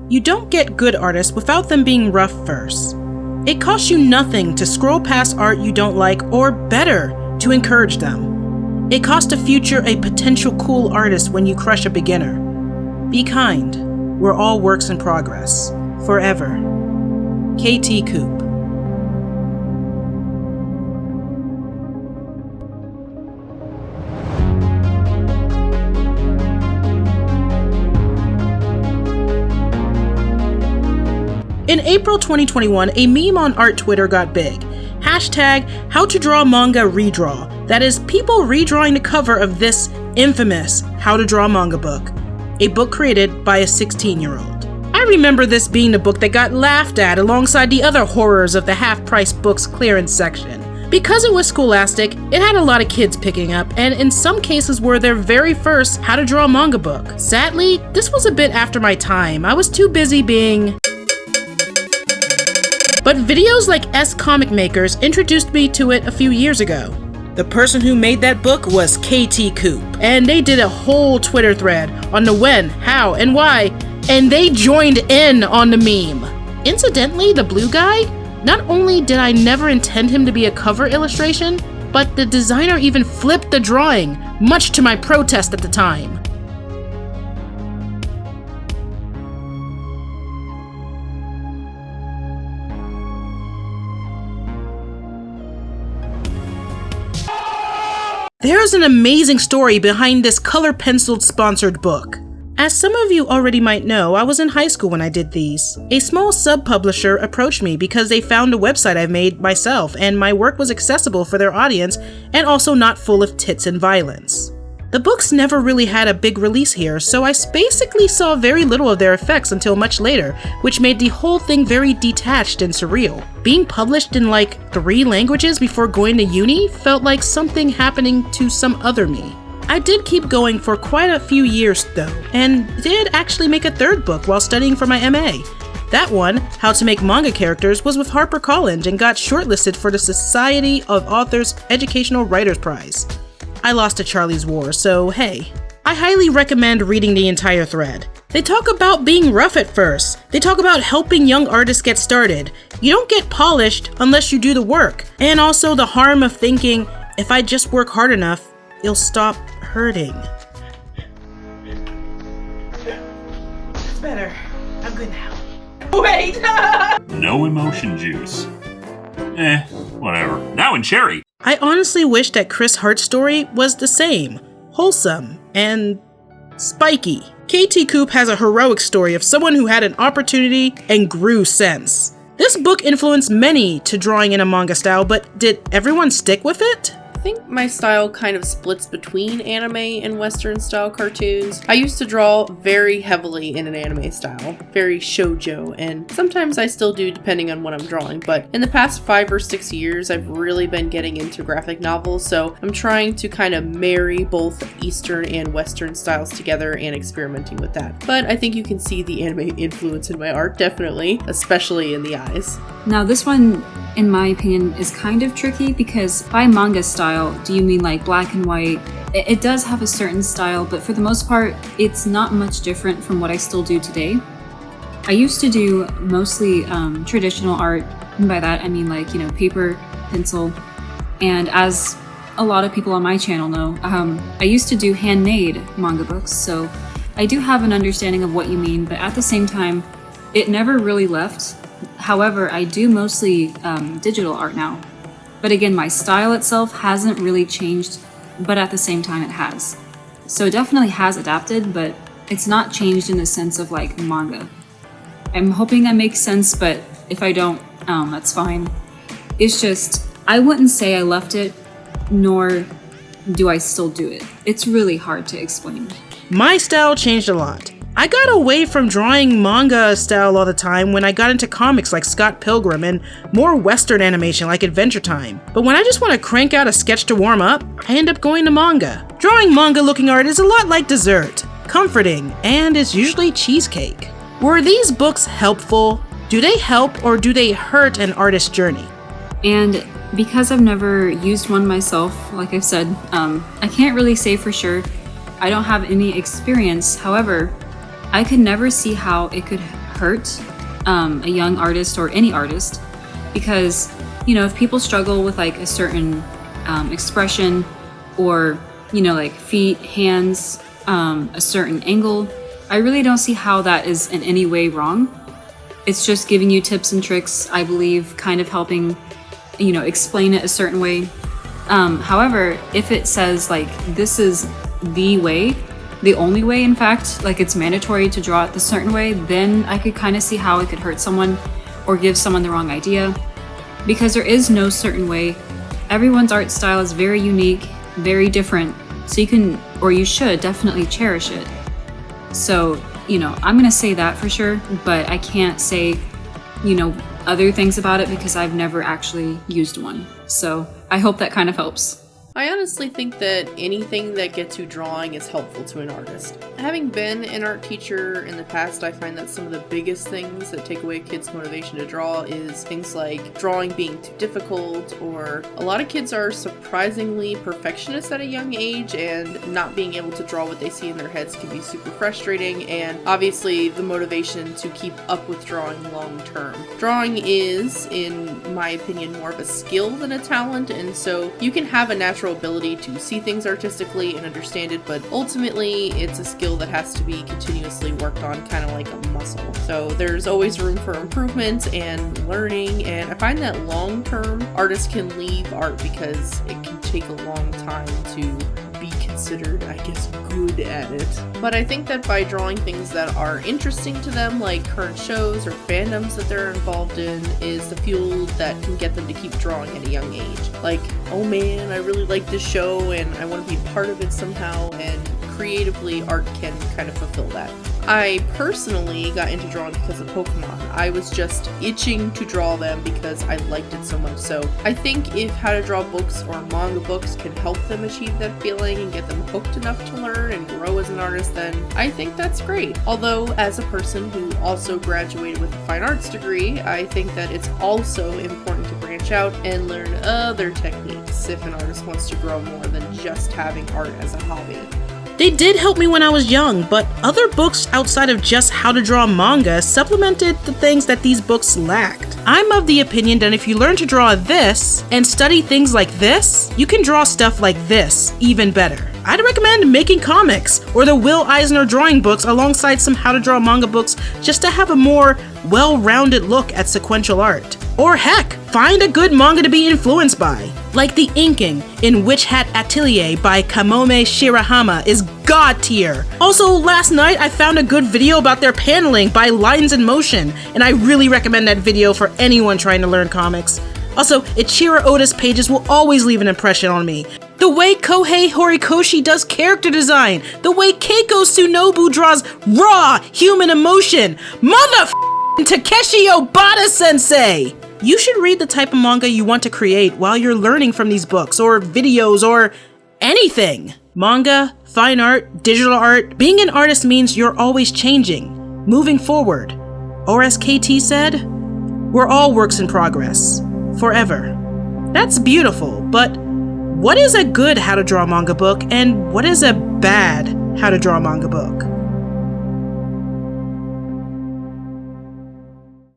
You don't get good artists without them being rough first. It costs you nothing to scroll past art you don't like, or better, to encourage them. It costs a future a potential cool artist when you crush a beginner. Be kind. We're all works in progress. Forever. Katy, Coope. In April 2021, a meme on art Twitter got big. Hashtag how to draw manga redraw. That is, people redrawing the cover of this infamous How to Draw Manga book, a book created by a 16-year-old. I remember this being the book that got laughed at alongside the other horrors of the half-price books clearance section. Because it was scholastic, it had a lot of kids picking up, and in some cases were their very first How to Draw Manga book. Sadly, this was a bit after my time. I was too busy being... But videos like S Comic Makers introduced me to it a few years ago. The person who made that book was Katy Coope, and they did a whole Twitter thread on the when, how, and why, and they joined in on the meme. Incidentally, the blue guy, not only did I never intend him to be a cover illustration, but the designer even flipped the drawing, much to my protest at the time. There's an amazing story behind this color-penciled sponsored book. As some of you already might know, I was in high school when I did these. A small sub-publisher approached me because they found a website I made myself and my work was accessible for their audience and also not full of tits and violence. The books never really had a big release here, so I basically saw very little of their effects until much later, which made the whole thing very detached and surreal. Being published in like 3 languages before going to uni felt like something happening to some other me. I did keep going for quite a few years though, and did actually make a 3rd book while studying for my MA. That one, How to Make Manga Characters, was with HarperCollins and got shortlisted for the Society of Authors Educational Writers Prize. I lost to Charlie's War, so hey. I highly recommend reading the entire thread. They talk about being rough at first. They talk about helping young artists get started. You don't get polished unless you do the work. And also the harm of thinking, if I just work hard enough, it'll stop hurting. That's better. I'm good now. Wait! No emotion juice. Whatever. Now in cherry. I honestly wish that Chris Hart's story was the same. Wholesome and spiky. Katy Coope has a heroic story of someone who had an opportunity and grew sense. This book influenced many to drawing in a manga style, but did everyone stick with it? I think my style kind of splits between anime and Western style cartoons. I used to draw very heavily in an anime style, very shoujo, and sometimes I still do depending on what I'm drawing, but in the past 5 or 6 years I've really been getting into graphic novels, so I'm trying to kind of marry both Eastern and Western styles together and experimenting with that. But I think you can see the anime influence in my art, definitely, especially in the eyes. Now this one, in my opinion, is kind of tricky because by manga style, do you mean like black and white? It does have a certain style, but for the most part, it's not much different from what I still do today. I used to do mostly traditional art, and by that I mean like, paper, pencil, and as a lot of people on my channel know, I used to do handmade manga books, so I do have an understanding of what you mean, but at the same time, it never really left. However, I do mostly digital art now. But again, my style itself hasn't really changed, but at the same time it has. So it definitely has adapted, but it's not changed in the sense of like manga. I'm hoping that makes sense, but if I don't, that's fine. It's just, I wouldn't say I left it, nor do I still do it. It's really hard to explain. My style changed a lot. I got away from drawing manga style all the time when I got into comics like Scott Pilgrim and more Western animation like Adventure Time. But when I just want to crank out a sketch to warm up, I end up going to manga. Drawing manga looking art is a lot like dessert, comforting, and is usually cheesecake. Were these books helpful? Do they help or do they hurt an artist's journey? And because I've never used one myself, like I've said, I can't really say for sure. I don't have any experience. However, I could never see how it could hurt a young artist or any artist, because, you know, if people struggle with like a certain expression or, you know, like feet, hands, a certain angle, I really don't see how that is in any way wrong. It's just giving you tips and tricks, I believe, kind of helping, you know, explain it a certain way. However, if it says like, this is the way, the only way, in fact, like it's mandatory to draw it the certain way, then I could kind of see how it could hurt someone or give someone the wrong idea, because there is no certain way. Everyone's art style is very unique, very different, so you can, or you should definitely cherish it. So, you know, I'm gonna say that for sure, but I can't say, you know, other things about it because I've never actually used one. So I hope that kind of helps. I honestly think that anything that gets you drawing is helpful to an artist. Having been an art teacher in the past, I find that some of the biggest things that take away kids' motivation to draw is things like drawing being too difficult, or a lot of kids are surprisingly perfectionists at a young age, and not being able to draw what they see in their heads can be super frustrating, and obviously the motivation to keep up with drawing long term. Drawing is, in my opinion, more of a skill than a talent, and so you can have a natural ability to see things artistically and understand it, but ultimately it's a skill that has to be continuously worked on, kind of like a muscle. So there's always room for improvement and learning, and I find that long-term artists can leave art because it can take a long time to be considered, I guess, good at it. But I think that by drawing things that are interesting to them, like current shows or fandoms that they're involved in, is the fuel that can get them to keep drawing at a young age. Like, oh man, I really like this show and I want to be part of it somehow, and creatively art can kind of fulfill that. I personally got into drawing because of Pokemon. I was just itching to draw them because I liked it so much. So I think if how to draw books or manga books can help them achieve that feeling and get them hooked enough to learn and grow as an artist, then I think that's great. Although, as a person who also graduated with a fine arts degree, I think that it's also important to branch out and learn other techniques if an artist wants to grow more than just having art as a hobby. They did help me when I was young, but other books outside of just how to draw manga supplemented the things that these books lacked. I'm of the opinion that if you learn to draw this and study things like this, you can draw stuff like this even better. I'd recommend making comics or the Will Eisner drawing books alongside some how to draw manga books just to have a more well-rounded look at sequential art. Or heck, find a good manga to be influenced by. Like the inking in Witch Hat Atelier by Kamome Shirahama is god tier. Also, last night I found a good video about their paneling by Lines in Motion, and I really recommend that video for anyone trying to learn comics. Also, Ichiro Oda's pages will always leave an impression on me. The way Kohei Horikoshi does character design, the way Keiko Tsunobu draws raw human emotion, Takeshi Obata sensei! You should read the type of manga you want to create while you're learning from these books or videos or anything. Manga, fine art, digital art, being an artist means you're always changing, moving forward. Or as Katy said, we're all works in progress, forever. That's beautiful, but what is a good how to draw manga book and what is a bad how to draw manga book?